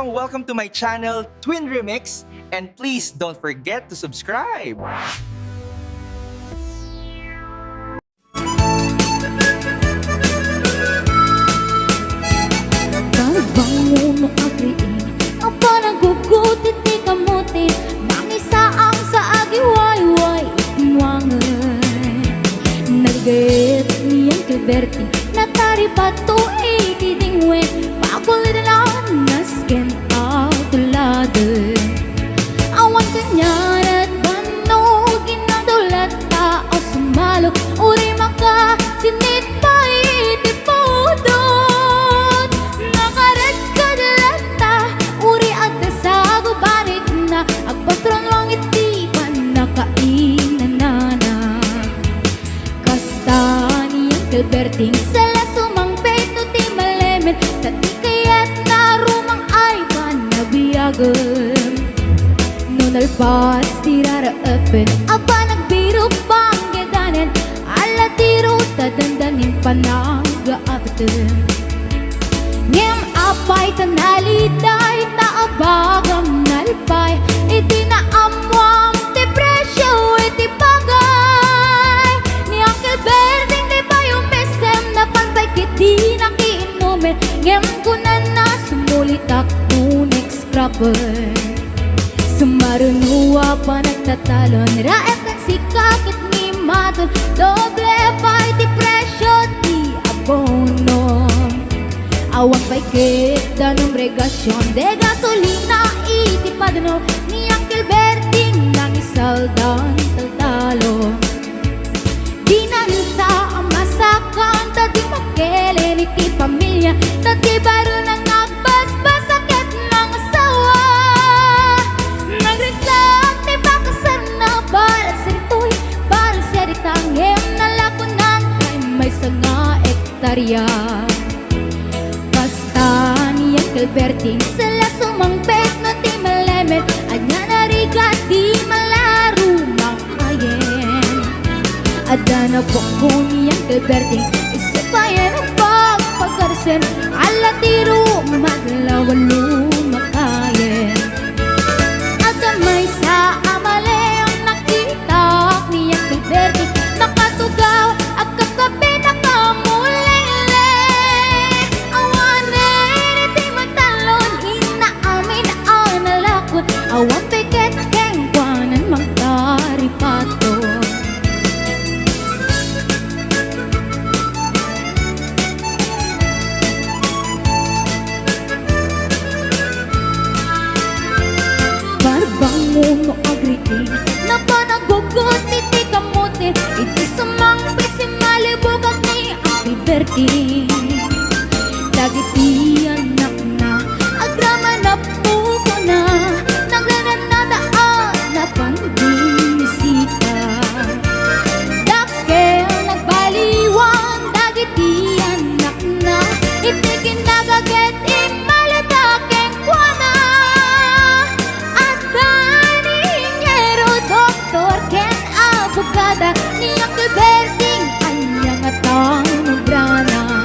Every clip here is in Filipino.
Welcome to my channel, Twin Remix, and please don't forget to subscribe. Bango mo agriin ang panagugutit di kamuti Mangisa ang sa agiwayway itinwangan Nagayet niyang kilberti Natari pato itidingwe Pakulit na nasken tulad Awan kanyan at banogin ang dulat Tao sumalo uri maka sinit pa itipudot Nakaret ka dalata uri at nasago barik na Agpastron wang itipan nakainanana Kasta niyang kalberting sala sumang peto ti malemen Tati kaya't narumang ay panabiyagan Nalpas tiraraapan Aba nagbiro pang gedanen Ala tiro tadandanin panagaabatan Ngem apay tanaliday Taabagam nalpay Iti naamwam ti presyo iti bagay Ni Uncle Berding di ba yung mesem Na pantay kiti nakiinumen Ngem kunan na sumulitak next scrapper Sumarunuwa pa nagtatalon Raet ang sikakit ni Maton Doble pa iti presyo ti abono Awang paikit danong regasyon De gasolina iti padano Ni Uncle Berting nang isaldan taltalo Di nansa ang masakan Tadi makelen iti pamilya Tadi baro nang nagbasbas Sakit ng asawa Nagrisat ni bakasar na balas rito'y Balas siya ditangem na lakunan Kay may sanga ektarya Basta niya kalberting Sala sumangpet no ti malemen Anya narigat di malaro makayen Ada na po ko niyang kalberting Isapayan ang pagpagarsen Ala tiro madlawan lumakayen May sa amale ang nakita niyang kalberti Nakatugaw at kagabi nakamulele Awanin iti magtalon Inaamin ang nalakot Awan peket keng kwanan magtaripato Bango agritin na panagugot iti kamote Iti sumang pisimalibugat ni Uncle Berting Dagiti anak na agrama na puto na Naglanan na daan na pandinisita Dakel nagbaliwan Dagiti anak na iti kinagaget imalataking kwana Abogada ni Uncle Berting Anyang atang magrana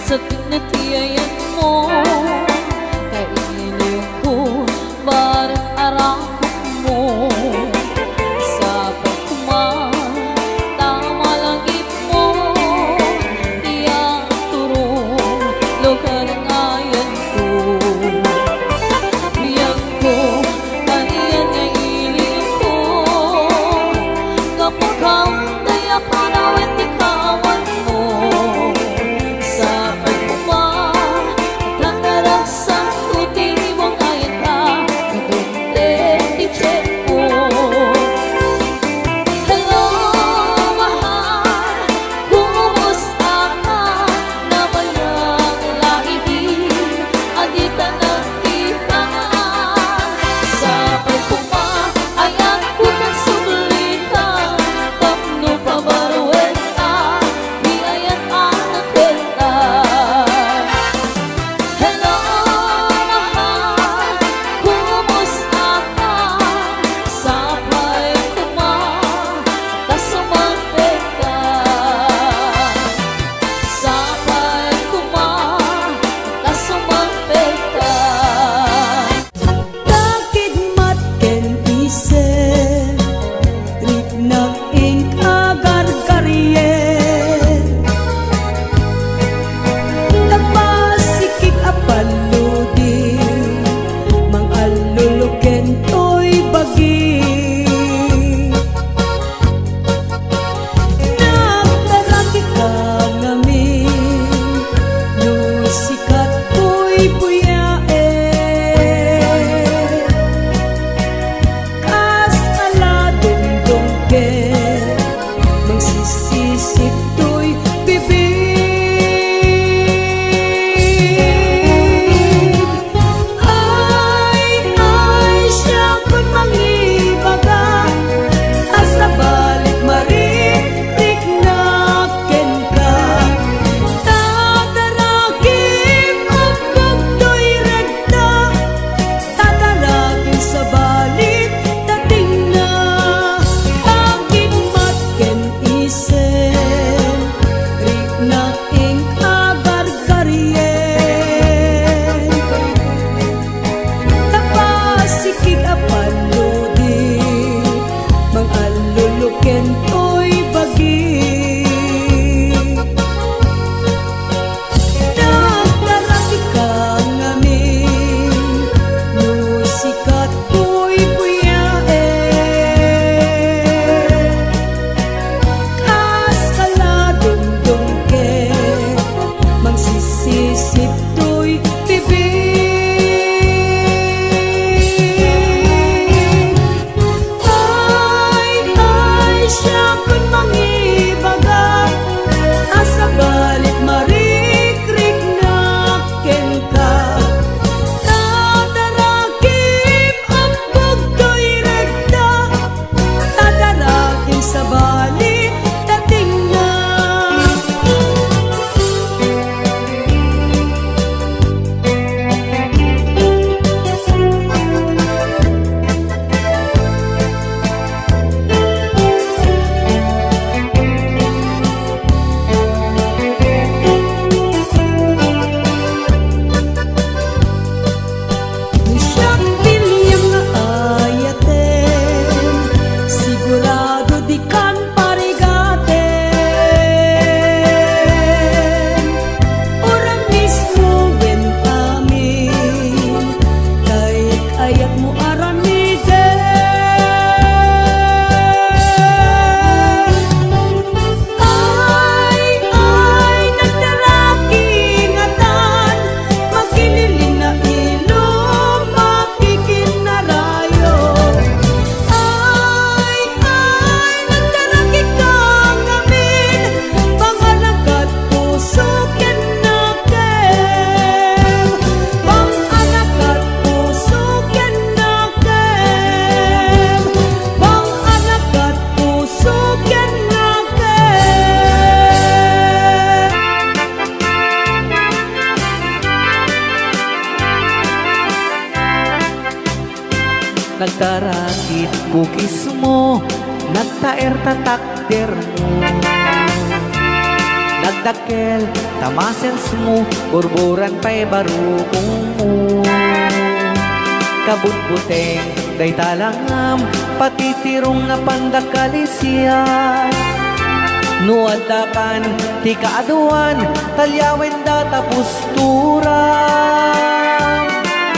sa tinatiyayan mo. Kailiw ko, barang arakot mo. Sa pagkumatama langit mo, tiyak turong lugar ng ayan ko. Biyag ko, kaniyan nga iling ko. Kapag ang daya panawit ikawan mo. Sa pagkumatang tuting mong ayan ka, kadunte i-check mo. Hello, mahal, kumusta ka? Nabayang laibig, agita ng kita. Sa pagkumatang ko ng sublitan, tapno pabaruin ka, di ayan ang kwenta. Hello, mahal, kumusta ka? Sabay kumata sumangpet ka. Sabay kumata sumangpet ka. Takigmat ken ise Riknak ing agar karye Tapasikik apaludi Mang aluluken to'y bagi Nagtaraki ka ngamin Nusikat ko'y buyae Kas aladong ke Magsisisip to'y bibig Ay, siya kun mangibaga Asa balik maritik na ken ka Tataragin ang pagdo'y rekta Tataragin sa balik dating na Pagigmat ken ise Riknak ing agar karyen Tapasikig apaludi Mang aluluken to'y bagi Nagtaraki ka ngamin Nusikat ko'y buyae Kas kaladong ke Magsisisip to'y bibig Ay, siya kun mangibaga Asa balik marikrik na ken ka Tataragim ang pagdo'y rekta Tataragim sa balik dating na Siyang bilyang nga ayaten Sigurado di kan parigaten Orang mismo wen amin Kahit ayat mo aramiden Ay, nagtaraki ingatan Magkililin na ilong makikinarayo Ay, nagtaraki ka ngamin Pangalagat puso ken nakem Pangalagat puso ken nakem Pangalagat puso ken nakem Nagtarakit kukis mo, nagtaer tatakder mo. nagdakkel, tamasens mo, burburan pa'y barukong mo. Kabutbuteng, day talangam, patitirong na pandakalisyan. Nuadakan, ti kaaduan, talyawin data pusturan.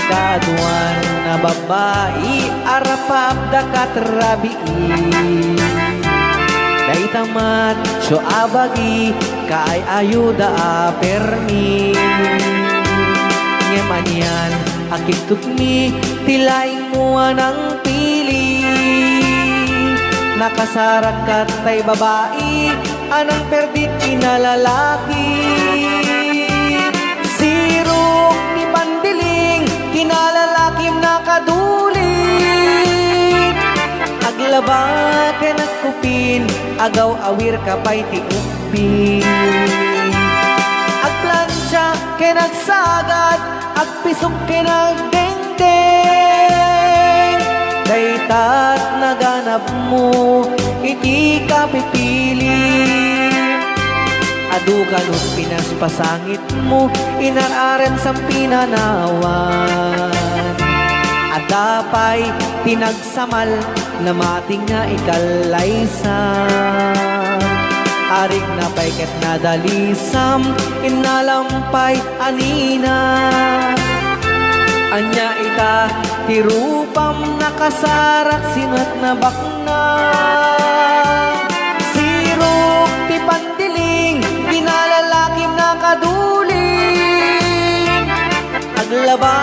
Kaaduan na babae, arapabda katrabii. Day tamat, so abagi, kaay ayuda apermi. Ngamanyan, akit tutmi, tilaing mo anang pili. Nakasarak ka tay babae, anang perdit kinalalaki. Sirok ni pandiling, kinalalakim nakaduling. Aglaba ka nagkupin, agaw awir ka pa'y tiupin. Agplansya ka nagsagad, agpisok ka nagdengdeng. Daytat naganap mo, iti ka pipili. Adu kalut pinaspasangit mo, inararen sa pinanawan. Adapay tinagsamal, na mating nga ikalaysan. Arig na payket na dalisam, inalampay anina. Anya ita, tirupam nakasarak sinat na bakna. Sirok ti pandiling, pinalalakim nakaduling. Aglaba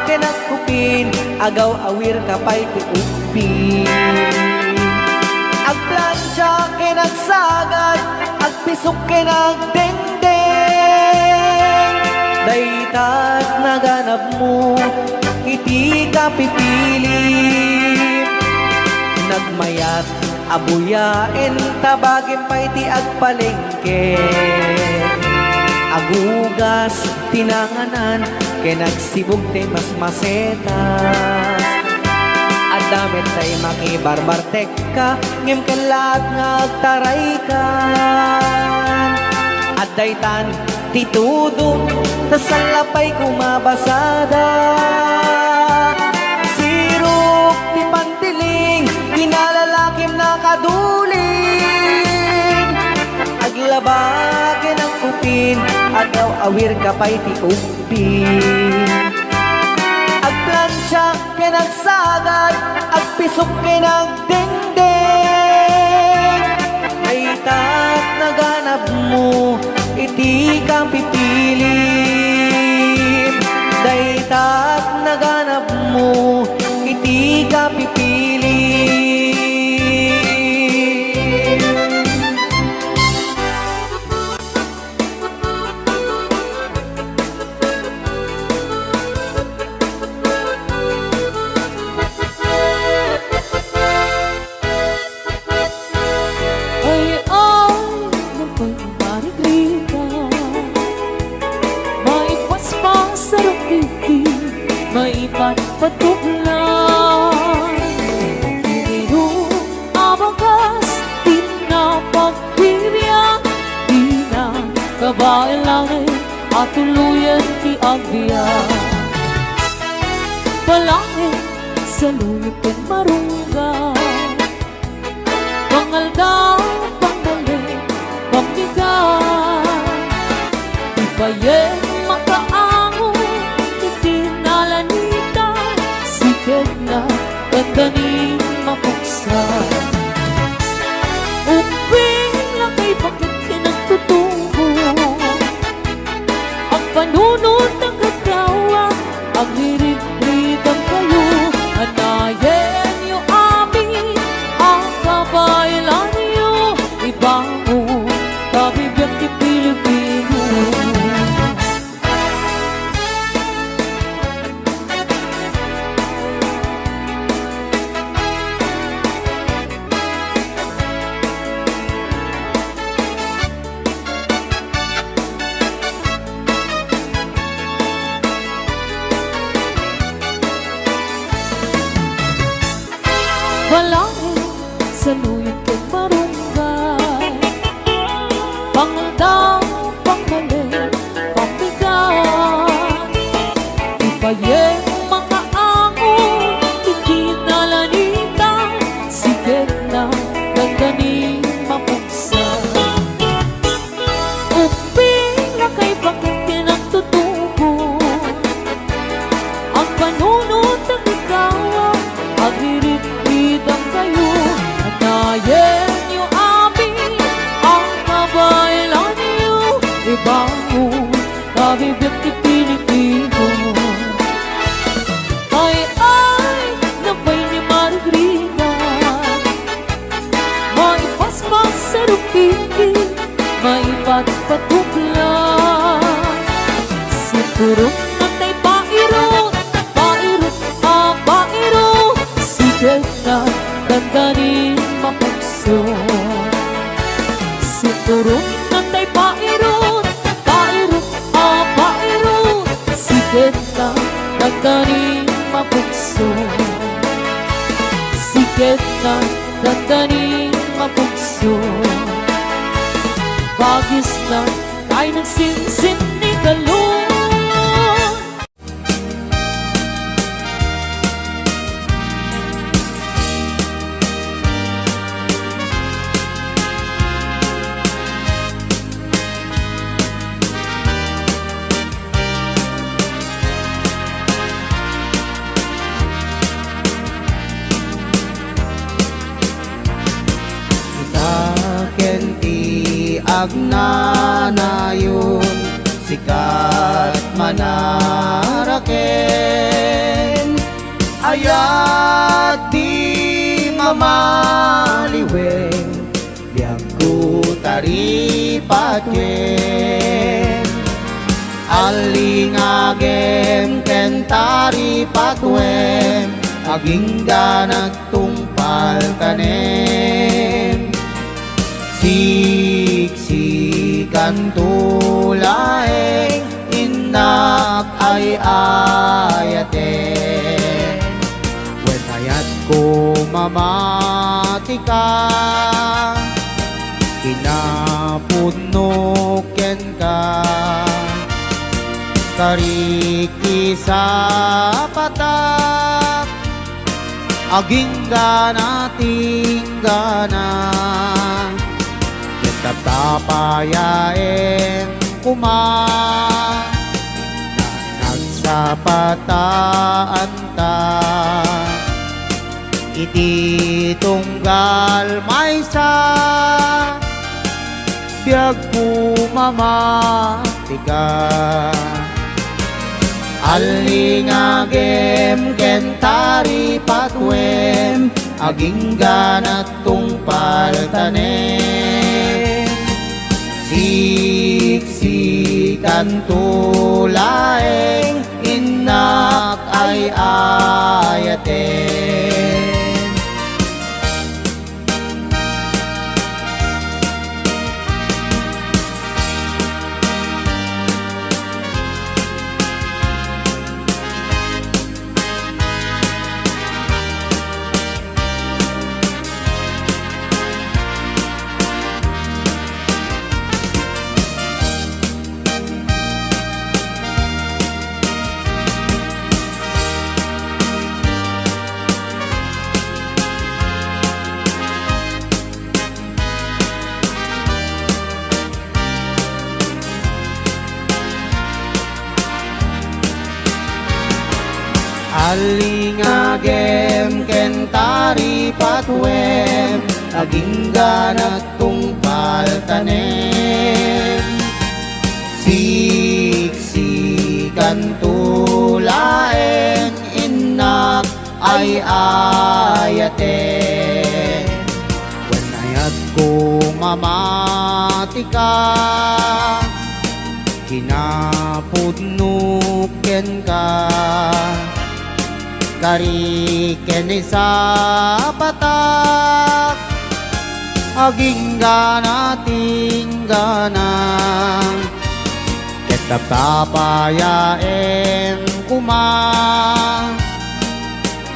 ka nagkupin, agaw awir ka pa'y ti upin. Agplansya ka nagsagad, agpisok ka nagdengdeng. Daytat naganap mo, iti ka pipili. Nagmayat, abuyain, tabagin pa iti agpalengke. Agugas, tinanganan, kaya nagsibog te mas masetas. Adamit tay makibarbartek ka, ngem kalat nga agtaray ka. Adaytan, titudo, tasalapay kumabasada. Sirok ti pantiling, kinalalakim nakaduling. Aglabagin ang kupin, agaw awir ka pa'y ti upin. Agplansya ka nagsagad, agpisok ka nagdengdeng. Daytat naganap mo, iti ka pipilim. Daytat naganap mo, iti ka pipilim. Patuklan Iniyo abagas di na pagpibiyang di na kabailangan at tuluyan ti agbiyan Palangin sa luyot ng marunggan Pangaldaw, panggaling, pangbigan Ibayeng makaango itinalanita Sikat na kandaning mapuksan Uping lakay bakit kinagtutubo Ang panunod ng katawa Ang hirit-ritang kayo Anayen niyo amin Ang kabailan niyo Ibango Kabibiyang ti Pilipino Walangin sa luyot kong barangay Pangaldang at patuplan. Siguro natay pairot, pairot, pairot, sikat na dandanin mapagso. Siguro natay pairot, pairot, pairot, sikat na dandanin mapagso. Sikat na dandanin mapagso. Bagis na tayo nagsinsin ni Galon. Kenti agnanayon sikat manaraken ayat di mamaliwen biag ku taripatwen alingagem kentari patwen aging ganag tungpal kanem siksikan tulaeng inak ay ayaten when ayat ko mamatika kinapunuken ka kariki sa patak aging gana tinggana tapayain kuma na nagsapataan ta iti tunggal maysa biag pumamatika alingagem kentari patwem aging ganat tungpal tanem siksikan tulaeng inak ay ayaten alingagem kentari patwem aging ganat tungpal tanem siksikan tulaeng inak ay ayaten when ayat ko mamatika kinapudnuken ka kariken sa patak aging gana tinggana ketap tapayaen kuma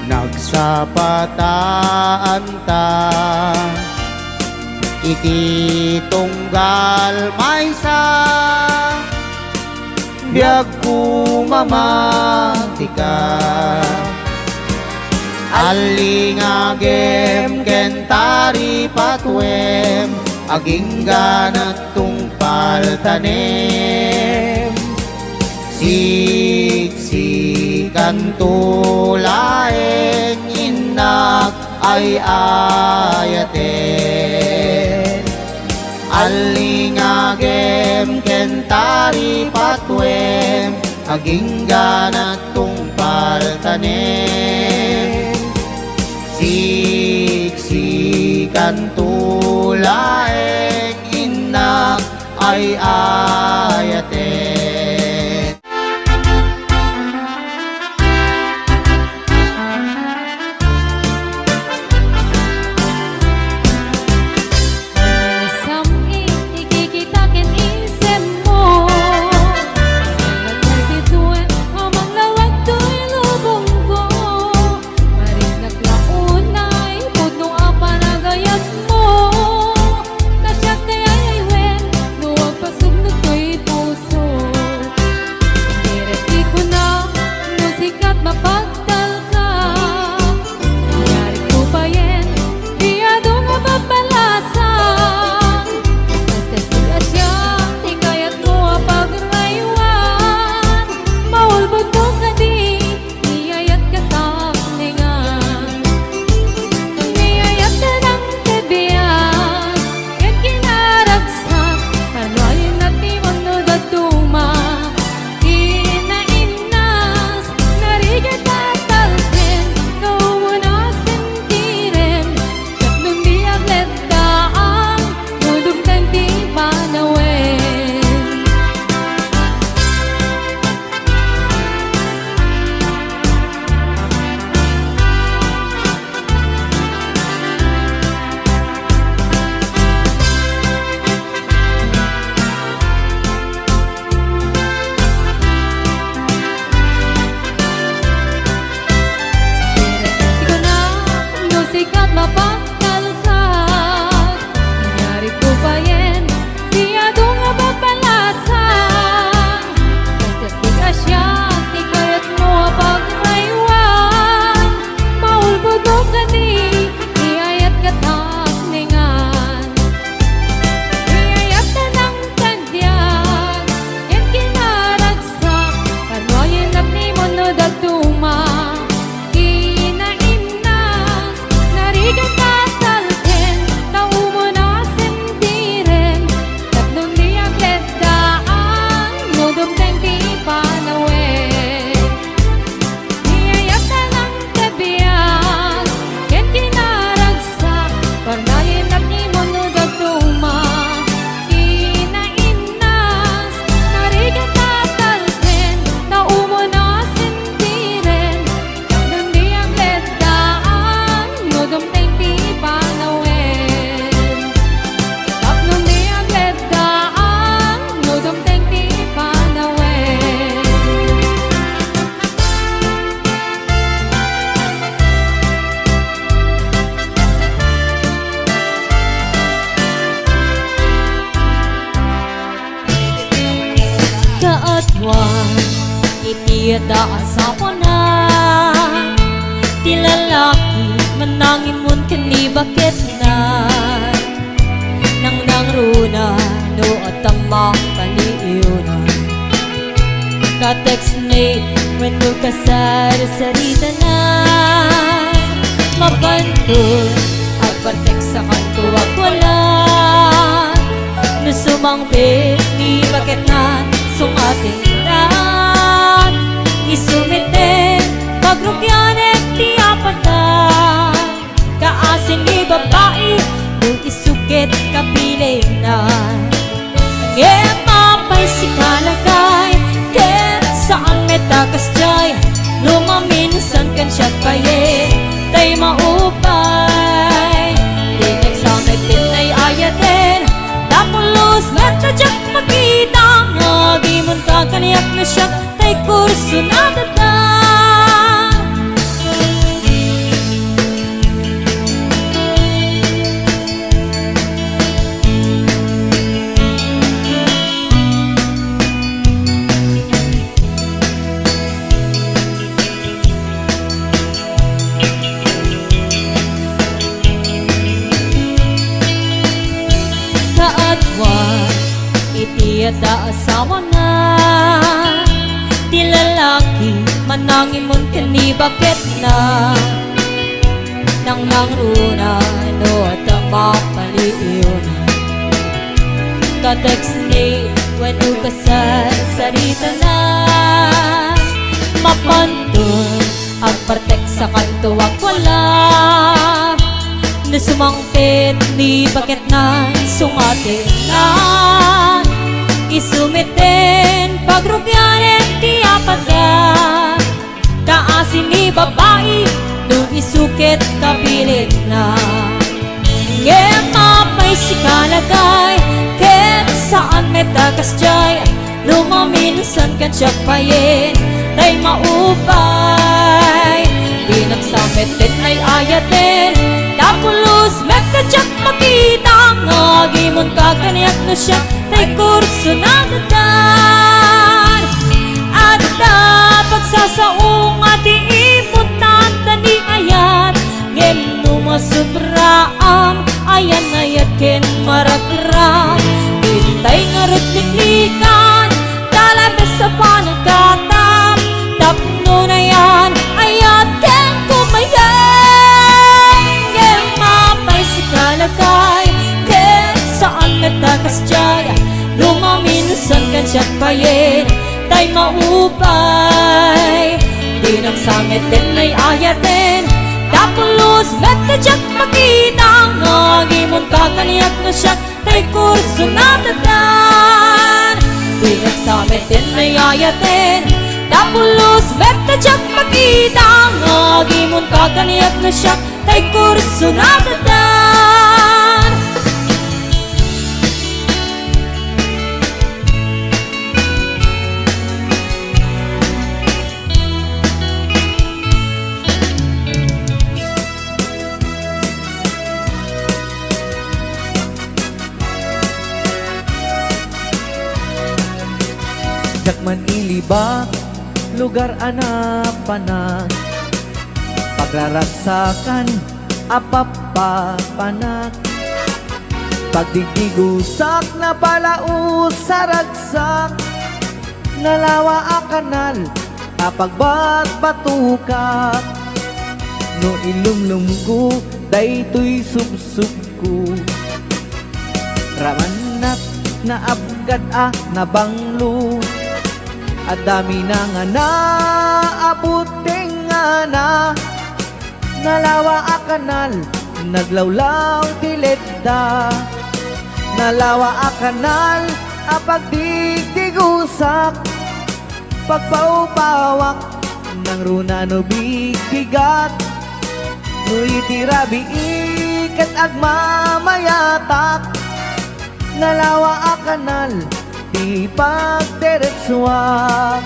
nagsapataan ta iti tunggal maysa biag pumamatika alingagem kentari patwem aging ganat tungpal tanem siksikan tulaeng inak ay ayaten alingagem kentari patwem aging ganat tungpal tanem siksikan tulaeng inak ay ayatin. Sami ikikitakin isip mo Sa nagkatituin Amang lawag to'y lubong ko Maring naklaunay Pudno ang panagayat mo Nasyak kaya'y aywen Luwag pasugnog ko'y puso Sinireti ko na Musikat mapagdal ka Nangyari ko pa yan Biyado nga mapalasa Kaskas siya Tingayat mo ang pagraywan Maulbot mo ka di Niyayat ka takningan Niyayat ka ng tibiyan Yan kinaragsak Kalwayin at imunod at tuma Inainas Narigat at talpin Naumo na sentirin Kat nung di aglet daang Nudugtan di panawin Ikaw na musikat mapagkalkal Nangyari ko pa yan Biyado nga mapalasan Kaskas di ka siya Tingayat mo ang pagraywan Maulbod mo ka di Niyayat ka takningan Niyayat ka ng tagdyag Yan kinaragsak Kalwayin at nimunod at tuma Inainas Narigat at talpin Naumo na sentirin Tatlong di aglet daan Nudugtan di panawin Niyayat ka ng tabiyan Yan kinaragsak Parnayin at nimunod at tuma Inainas Narigat at talpin Naumo na sentirin Tatlong di aglet daan Nudugtan di panawin Tatlong di aglet daan Nudugtan di panawin Kaatwan Itiyada asawa na Ti lalaki Manangin mon kani bakit na Nang nangruna No at ang makaliiunan Ka-text late When mo kasar-sarita na Mabantul Agpartek sa kanto wag wala Nusumangpit Ni bakit na Sungating ran Isumiten Pagrukyanet Ti apatan Kaasin ni babae Nung isukit kapiling na Ngepapay si kalagay Ket saan metakas jay Lumaminsan kan siya paye Tay maupay Dinig sa metin ay ayatin Tapulos na tsadyak makita Ngagimon ka kaniyak na siya Tay kurso na datang Kaatwan Itiyada asawa na Ti lalaki Manangin mon kani bakit na Nang nangruna No at ang mapaliiunan Ka-text late When you kasar-sarita na Mapantun Ang partek sa kanto wag wala Na sumangpit Ni bakit na Sungatin na Pagrugyanen ti apaga Kaasin ni babae Nung isukit kapilit na Ngem mapay si kalagay Ken saan metakas jay Lumaminsan kan siya payin Tay maupay Pinagsamit din ay ayatin Tapulus metadyak makita Ngagimon kakaniyak na siya Tay kurso na dadan At pagsasaong ati iputan Tani ayat Ngem numasubraam Ayan ayat ken maragram Intay nga rutliklikan Talabes sa panagkatam Tapno na yan Ayat ken kumayan Ngem mapay si kalagay Ken saan metakas jay Lumaminsan kan siya payin Tay maupay Pinagsamit din ay ayatin Tapulus metadyak makita Ngagimon kakaniyak na siya Tay kurso na dadan Pinagsamit din ay ayatin Tapulus metadyak makita Ngagimon kakaniyak na siya Tay kurso na dadan Jakman ilibak, lugar anapanan Pagraragsakan, apapapanak Pagdigdigusak na palaus sa ragsak Nalawa a kanal, apagbat batukak No ilumlum ko, daytoy subsub ko Ramanat na abgad na banglo At dami na nga na abuting nga na Nalawa a kanal, naglawlaw tileda Nalawa a kanal, apagdigdigusak Pagpaupawak ng runa no bigat No itirabi ikat agmamayatak Nalawa a kanal, di pagdiretsuak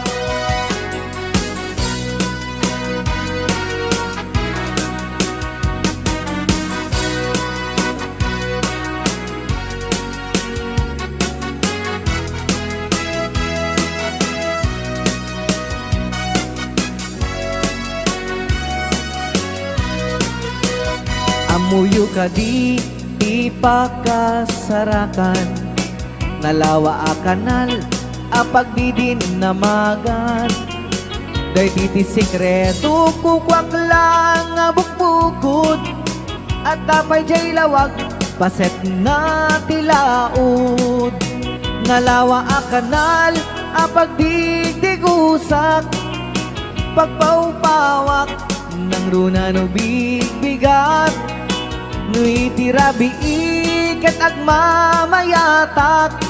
Amuyo ka di pakasarakan Nalawa a kanal, apagbidin namagan Day titi sikreto, kukwak lang bukbukod At tapay jay lawag, paset na tilaod Nalawa a kanal, apagdigdigusak Pagpaupawak, ng runa no bigat No itirabi ikat agmamayatak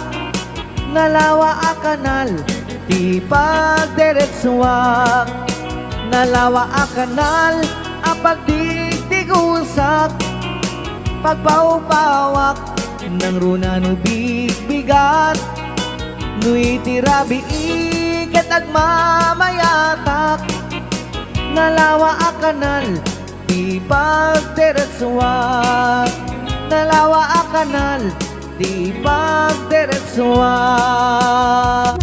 Nalawa a kanal, di pagdiretsuak Nalawa a kanal, apagdigdigusak Pagpaupawak, ng runa no bigat No itirabi ikat agmamayatak Nalawa a kanal, di pagdiretsuak Nalawa a kanal, di pagdiretsuak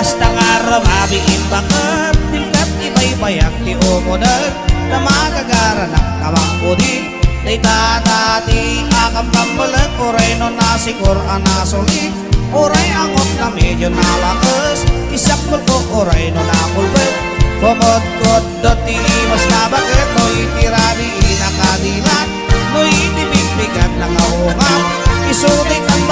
Basta nga ramabing bakit Tingkat ibay-bayak ti umunag Na magagaranak kamang kudi Day tatati akam kambalag Uray no nasikur anasulit Uray angok na medyo nalakas Isakul ko uray no nakulbet Kumot-kot doti mas nabagit No itirari inakadilat No itibigbigat na kaungat Isutik ang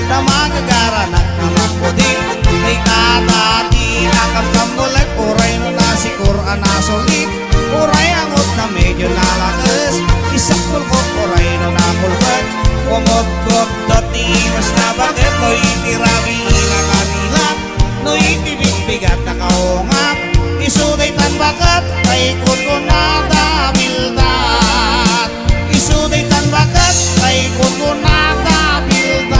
na magagara na kamangkudin. May katati akam kamulag, uray no nasikur anasulit. Uray angot na medyo nalakas, isak kulkot uray no nakulpag. Kumot-kot dati mas nabagat, no itirabi na kanila, no itibig-bigat na kaungap. Isuday tanbakat, ay kuto na dabildat. Isuday tanbakat, ay kuto na dabildat.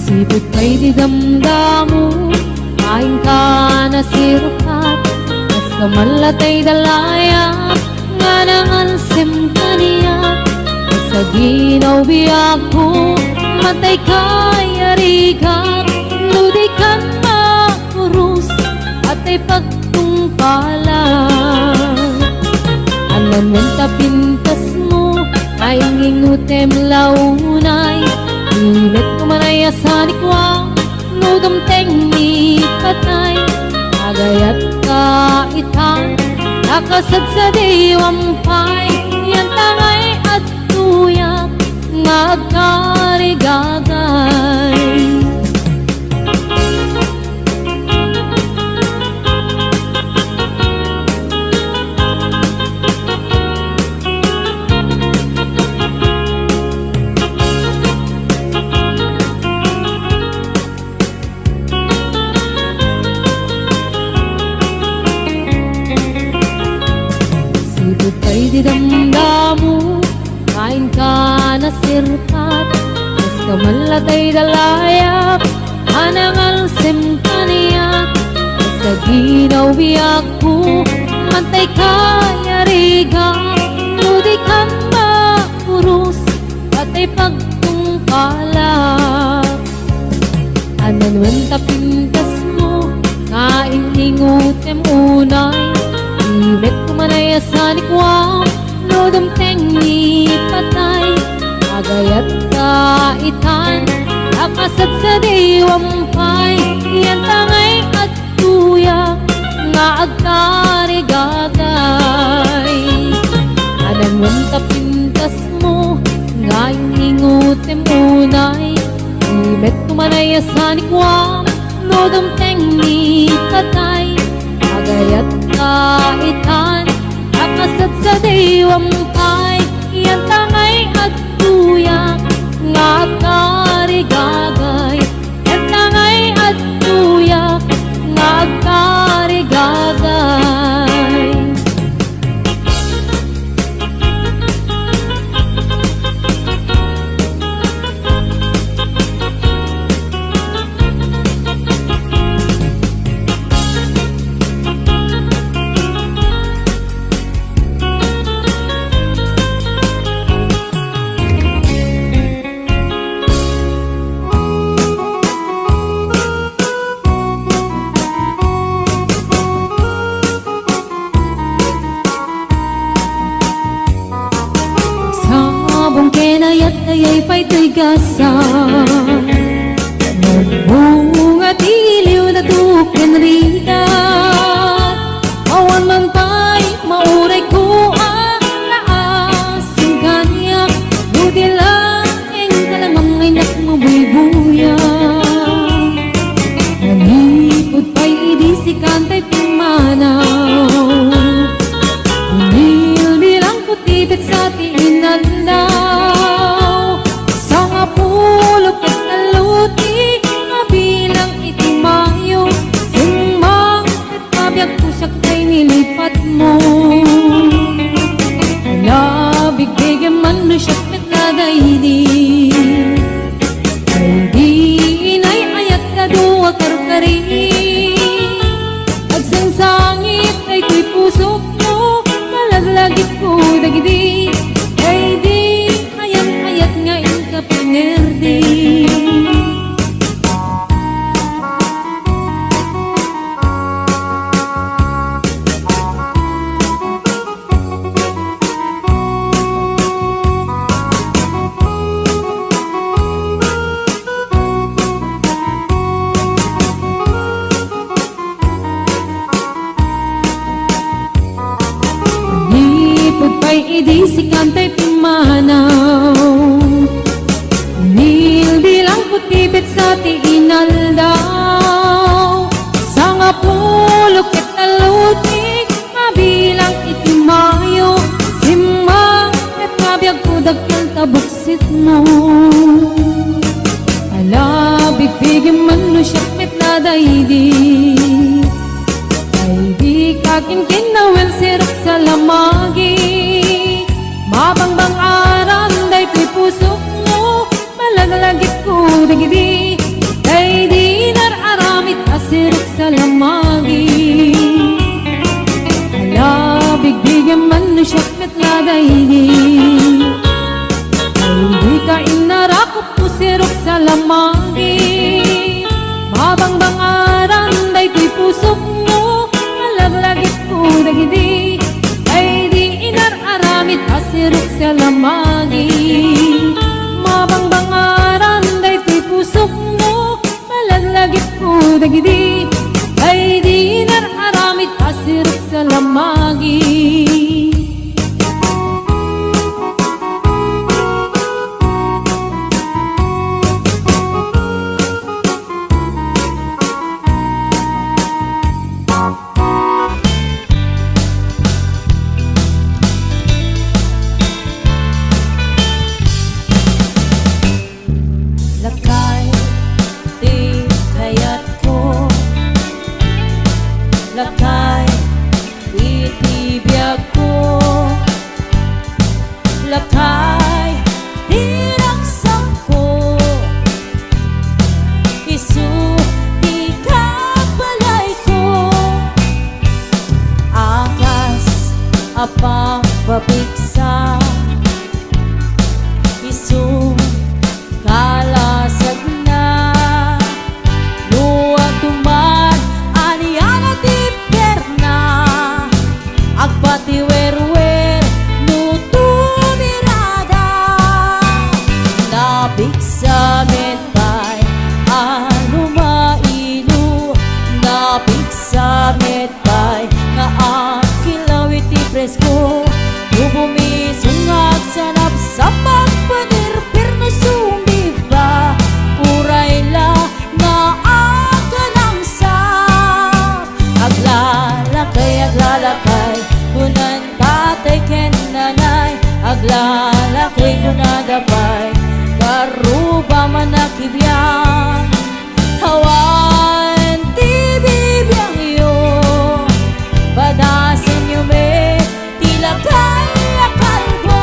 Sipot kay di damdamu, kain ka na sirupat, kas kamalatay dalaya, nga nangansim kaniya. Sa ginaw biyak ko, matay kay arigat, luday kan makurus, at ay pagtungpalan. Alam ng tapintas mo, ay ngingutem launay, imet kumanaya sa likwa, nugamteng ni patay. Agayat kaitan, nakasad sa diwampay, yan tangay at tuyak, magkarigagay. Kay di damdamu, kain ka na sirpat, mas kamalatay dalayap, anangal sim kaniyak. Sa ginaw biyak ko, mantay kaya riga, luday kan makurus, patay pagtungkalak. Ananwan tapintas mo, kain ingutem unay, imet kumanaya sa likwam, nodamteng ni patay. Agayat kaitan, nakasad sa diwampay, yan tangay at tuyak, nga agkarigagay. Ananwan tapintas mo, nga ingutem unay, imet kumanaya sa likwam, nodamteng ni patay. Agayat kaitan, nakasad sa diwampay, yan tangay at tuyak, nga agkarigagay. Yan tangay at tuyak, nga agkarigagay. Sabong kenayat ayay pa'y gasa, magbunga tiliw na tuken rigat. Awan man pa'y mauray ko ang laasing kanyak, buti lang ang kalamang ay nakmabuy-buya. Nanipod pa'y idisikan ta'y pumanaw, bilang putibit sa tiinandaw. Sa nga pulok at naluti, mabilang itimayo, sumang at mabiyag ko siya kay nilipat mo. Nabigbigan man no siya't nagkadaydi, kay di inay ayat ka duwa karukari. Agsangsangit ay ko'y pusok mo, malaglagit ko dagidi, kay di Bisikan tayo pimanaw Nilbilang kutibit sa tiinaldaw Sa nga pulok at talutik Mabilang itimayo Simang at nabiyag kudag ng tabuksit mo Ala, bibigyan man no siyak met na daydi Ay di kakin kinawel sirap sa lamagi Mabangbang aram day ko'y pusok mo Malaglagit ko dagidi Day di nararamit asirap sa lamagi Ala, bibigyan man no siyak met na daydi Ay di ka inarakot ko sirok sa lamagi Mabangbang aram day ko'y pusok mo Malaglagit ko dagidi Ay di inararamit asirok sa lamagi Mabangbang aram day ko'y pusok mo Malaglagit ko dagidi Ay di inararamit asirok sa lamagi Lakay, di kayat ko Lakay, di tibiyag ko Lakay, di raksak ko Isu, di kapalay ko Akas, apang babiksa Isu, kalasag na Luwag tuman Aniyan at iperna Agpatiwer-wer Nutumirada Nabig sa metay Ano mailu Nabig sa metay Nga ang kilawit ipresko Bubumisungag sa napsapak Panirpir na sumiba Urayla na akanang sap Aglalakay Kunan tatay ken nanay Aglalakay kunadapay Karuba manakibiyang Hawan ti bibiyang iyo Badasin niyo me Tilakay akal ko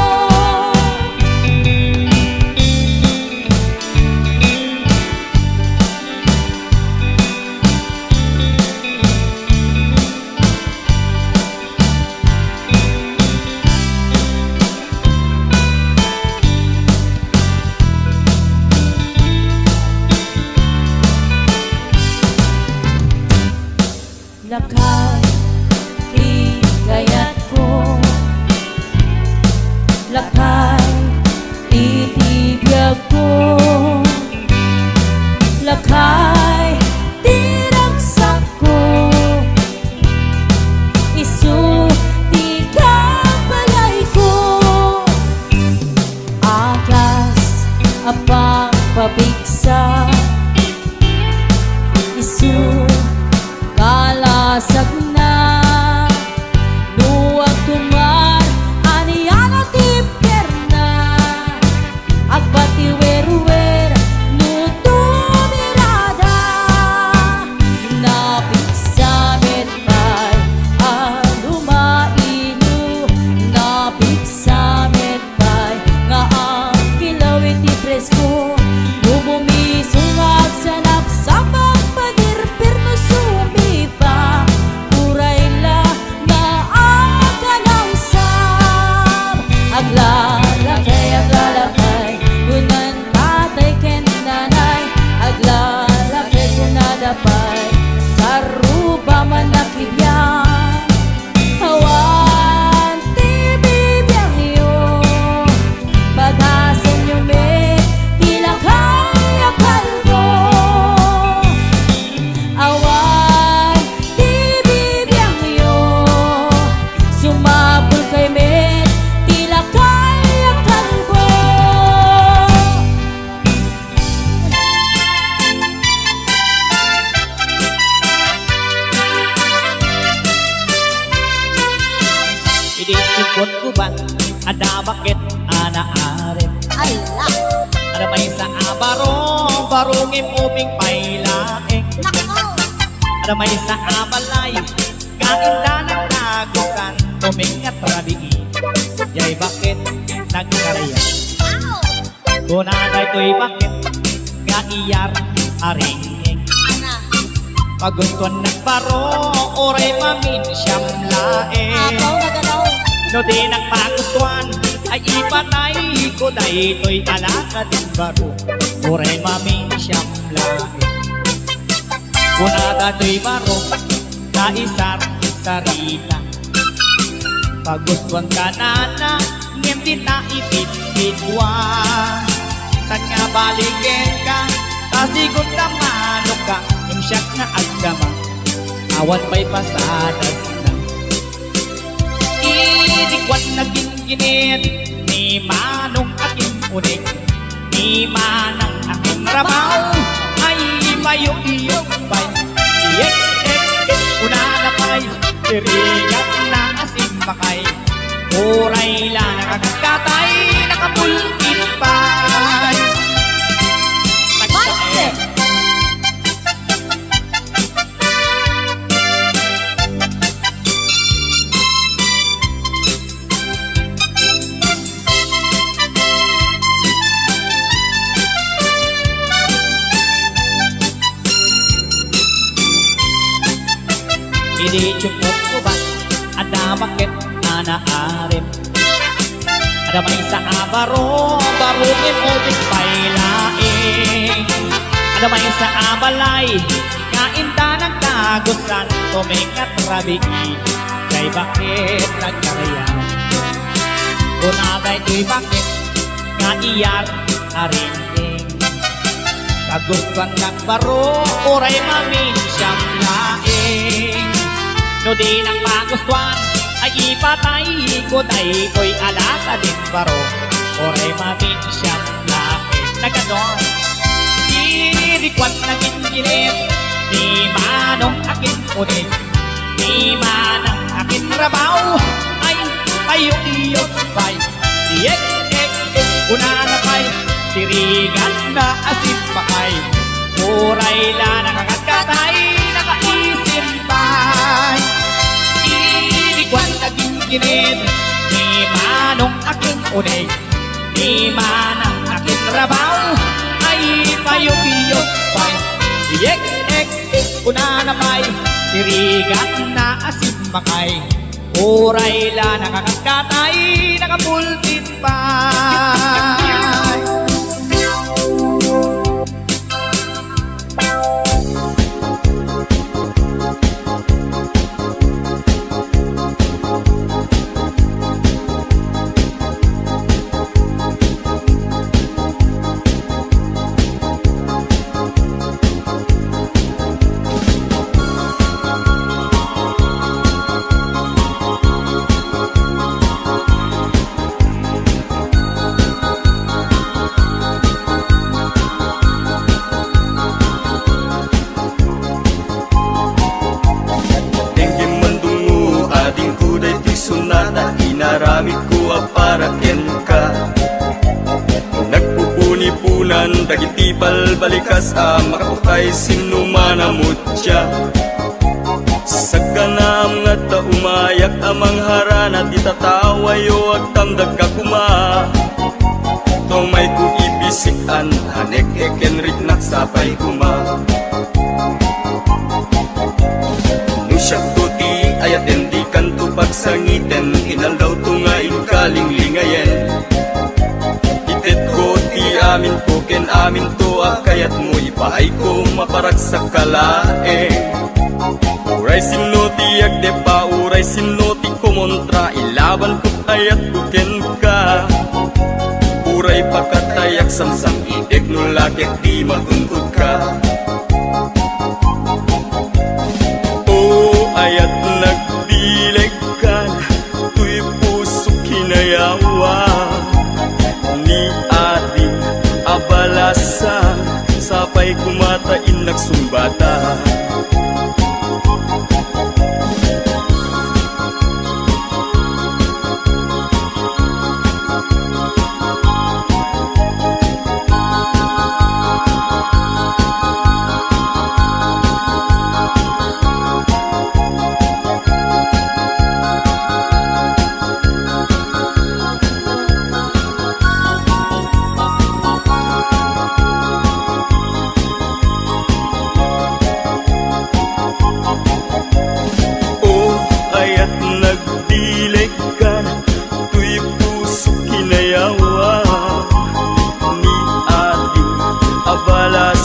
Lakay, di gayat ko Lakay, di tibiyag ko Lakay, di raksak ko Isu, di kapalay ko Akas, apang pabiksa Isu, kalasag na Luwag tuman Aniyan at iperna Agpatiwer-wer Nutumirada Napig sa metay Ano mailu Napig sa metay Nga ang kilawit ipresko Bubumi bakit anaarin Ala, Ada may sa abarong barungin ubing pailaing nako. Ada may sa abalay kainda ng nagusan tumingat rabii Yay bakit nagkaraya Ow. Kunaday to'y bakit kaiyar aringing Ana, Pagustuhan nagbaro oray mamin siyam laing apaw na galaw. No di nagpagustuhan ay ipatay ko dahi to'y alaka din baro Oray mamin siyam laing Kunada to'y baro kaisar sarita Pagustuhan ka na ngem di ta ipit-pitwa San nga balikin ka tasigon ka manok ka imsyak na agdama awan may pasadas na Idikwan na ginginit ni manong aking unik ni manang aking rabaw ay mayong-iyong bay una na pa'y tirigat na asim makay Uray la nakakatay nakapulkit pa'y Manse. Hindi cukup ko ba ada bakit anaarim Ada may sa abaro barungin ubing pailaing Ada may sa abalay kainda ng tagusan tumingat rabii Kay bakit nagkaraya Kunaday to'y bakit kaiyar aringing Kagustuhan nagbaro oray mamin siyam laing No di nang magustuhan ay ipatay ko dahi ko'y alaka din baro Oray mamin siyam laing na ganon Dirikwan na ginginit ni manong akin ulit Ni manang akin rabaw ay payong-iyong bay una na pa'y tirigan na asin pakay Uray la nakakatay nakaisin pa'y Ilikwan na ginginit ni manong aking unig Ni manang aking rabaw ay payong-iyong pa'y una na pa'y tirigan na asin pakay Uray la nakakatay nakapultit pa'y Inaramid ko para ken ka Nagpupuni-punan dagiti balbalikas makatutay sinumanamot siya Sagganam nga ta umayak amang harana di tatawayo ag tamdag ka kuma Tomay ko ibisikan hanek eken ritnak sapay kuma Nusyak tuti ayat endi kanto pagsangiten Inal daw tungain kalinglingayen Itet ko ti amin ko ken amin to akayat mo ipaay ko maparag sa kalae Uray sinoti agde pa uray sinoti kumontra ilaban ko ayat ko ken ka Uray pakatayak samsang idek no lakek di maguntod ka Ayat nagdileg ka Tuy puso kinayawa Ni adi abalasa Sapay kumatain nagsumbata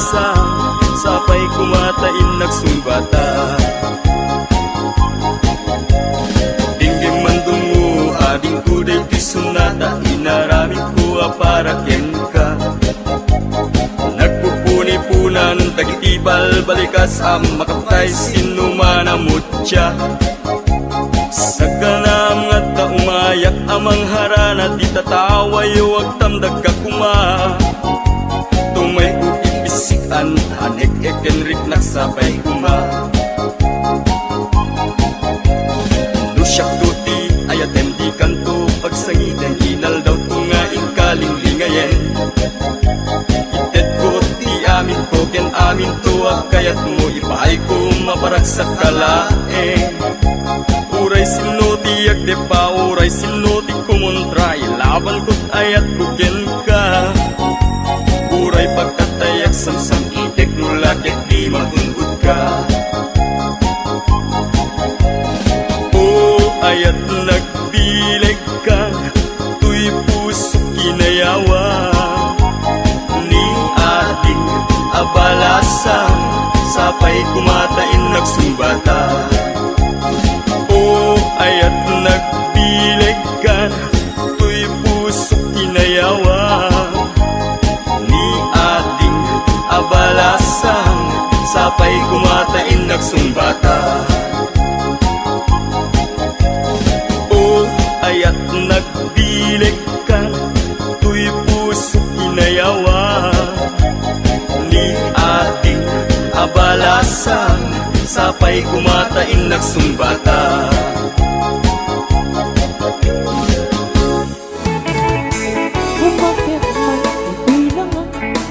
abalasa sapay kumatain nagsumbata. Dinggim mandungo ading kuday kisunata, inarami ko para ken ka. Nagpupuni-punan tagitibal balikas am makaptay sinumana mutya. Sa kanam nga ta umayak amang harana di tataway wag tamdag ka kuma. Tumay ko ibisikan hanek ekenrik nagsabay kuma. Nusyak duti ayatem di kanto pagsangiten inal daw tungain kalinglingayen. Itet ko ti amin ko ken amin tuwag kayat mo ipaay ko maparak sa kalaeng. Uray sinoti agde pa uray sinoti kumuntray laban ko't ayat kugen ka. Uray pagkatayak samsam itek nulakit di matungkod ka. O ayat nagbileg ka tuy puso kinayawa. Ni ating abalasa sapay kumatain nagsumbata. Ayat nagbileg ka tuy puso kinayawa. Ni ating abalasang sapay kumatain nagsumbata. O ayat nagbileg ka tuy puso kinayawa. Ni ating abalasang sapay kumatain nagsumbata. Bumakit man ibilangan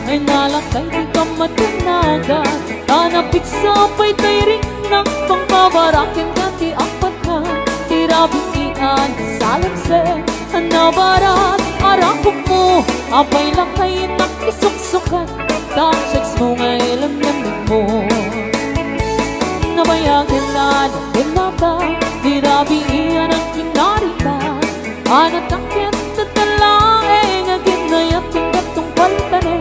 ay nalakay di ka matinaga. Tanapik sapay tayring ng pangbabarakin kati apat ka. Tirabing ian salanse nabarat arakok mo. Apay lakay nakisuksukan tasaks mo ngay lamlamig mo. Nabayagin na natin nata tirabi iyan ang kinarita. Anatakit na talaeng agin na yating gatong paltane.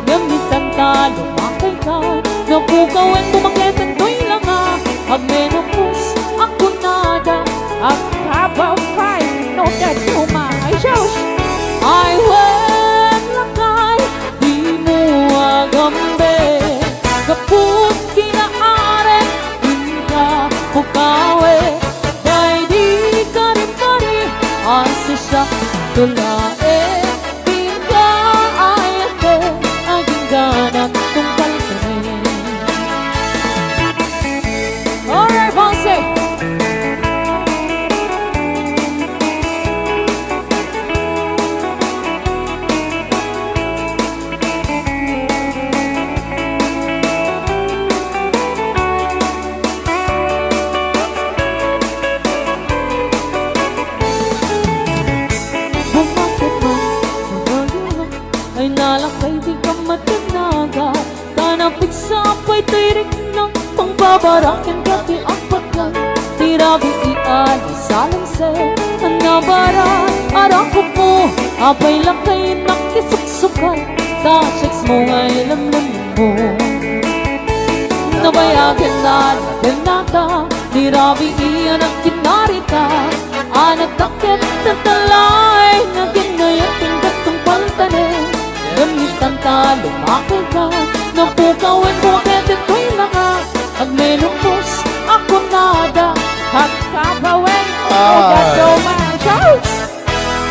Gamitan ta lumakay ka napukawan bumaketan to'y langa. Agmenopos ako nada ang habang fight. No that you my shows I went lakay di mo agambe. Kaput kinaare inka pukawe. Dahil di ka rin pari asa siya tulae. Pinka ayate aging ganat kung kalpane. Alright, Bonse! Bumakit man, nabaluhan ay nalakay di ka matinaga. Tanapik sapay tirik ng pangbabarakin kati apat ka. Tirabi ian salanse nabarat arakok mo. Apay lakay nakisuksukan tasaks mo ngay lamlamig mo. Nabayagin na natin nata tirabi iyan ang kinarita. Anatakit na talay naging nayating gatong paltane. Gamitan ta lumakay ka napukawan bumaketin to'y langa. Agmenopos ako nada at kakawin gato man shows.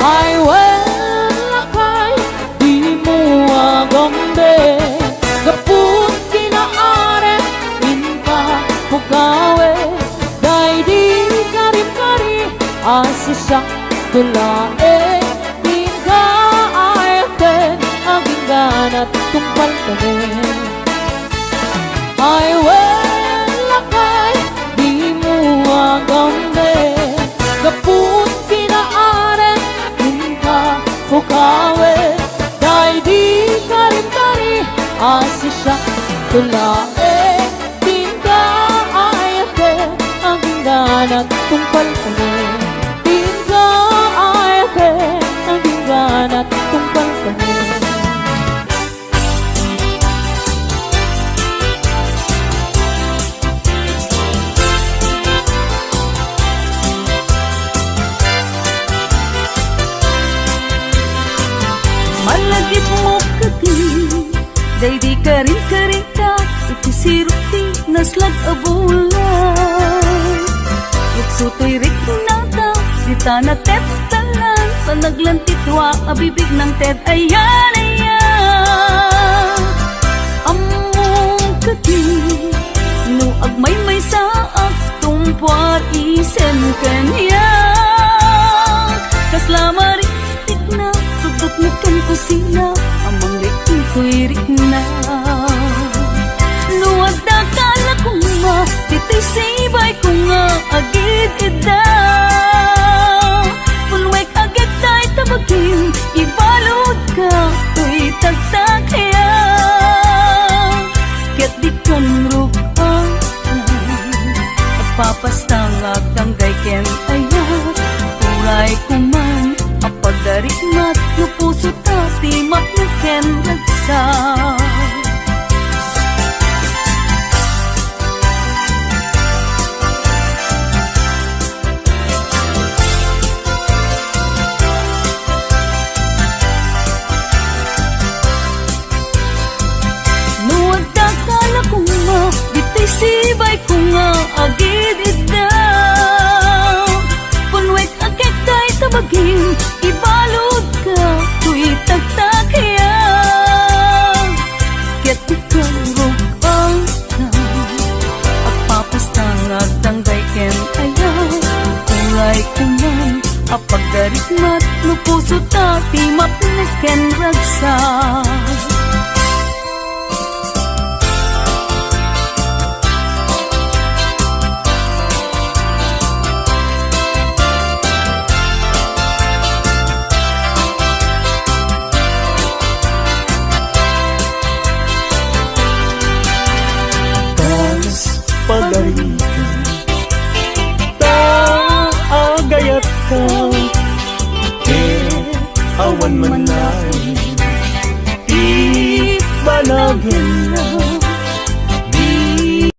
I went lakay di mo agambe. Kaput kinaare inka pukawe. Dahil di kari-kari asa siya tulae. Pinka ayaten aging ganat kung paltanin. I went lakay di mo agambe. Kaput kinaare inka pukawe. Dahil di kari-kari asa siya tulae. Pinka ayaten aging ganat kung paltanin. Pinka ayaten aging ganat kung paltanin. Day di karing-karingta, iti sirukti, naslag abulan. Utsutoy rik nata, di tana tetalan, panaglantitwa, abibig ng ted, ayan, ayan. Among kati, no agmay-may sa aktumpar isen kanya. Kaslamaritik na, tugtog ni kan kusina, amang likin ko'y rik na. Luwag na kala ko nga, tito'y sibay ko nga, agid ida. Pulwek agad tayo tabagin, ibalod ka, ko'y tagtag kaya. Ket di kan rupan, at papastang agtanggay ken ayan. Uray kuman, apagarik mat, no puso tati mat na ken nagsa. Nuwag dakala ko nga, ditay sibay ko nga, agid ida. Punwek agad tayo tabagin, ibalod ka, tuy tagtakaya. Ket ikaw rupang na, at papastang agtanggay ken ayaw. Uray kuman, apagarik mat, no puso tati mat na ken ragsa. Pagarikan taagayat ka awan man na ibanagin na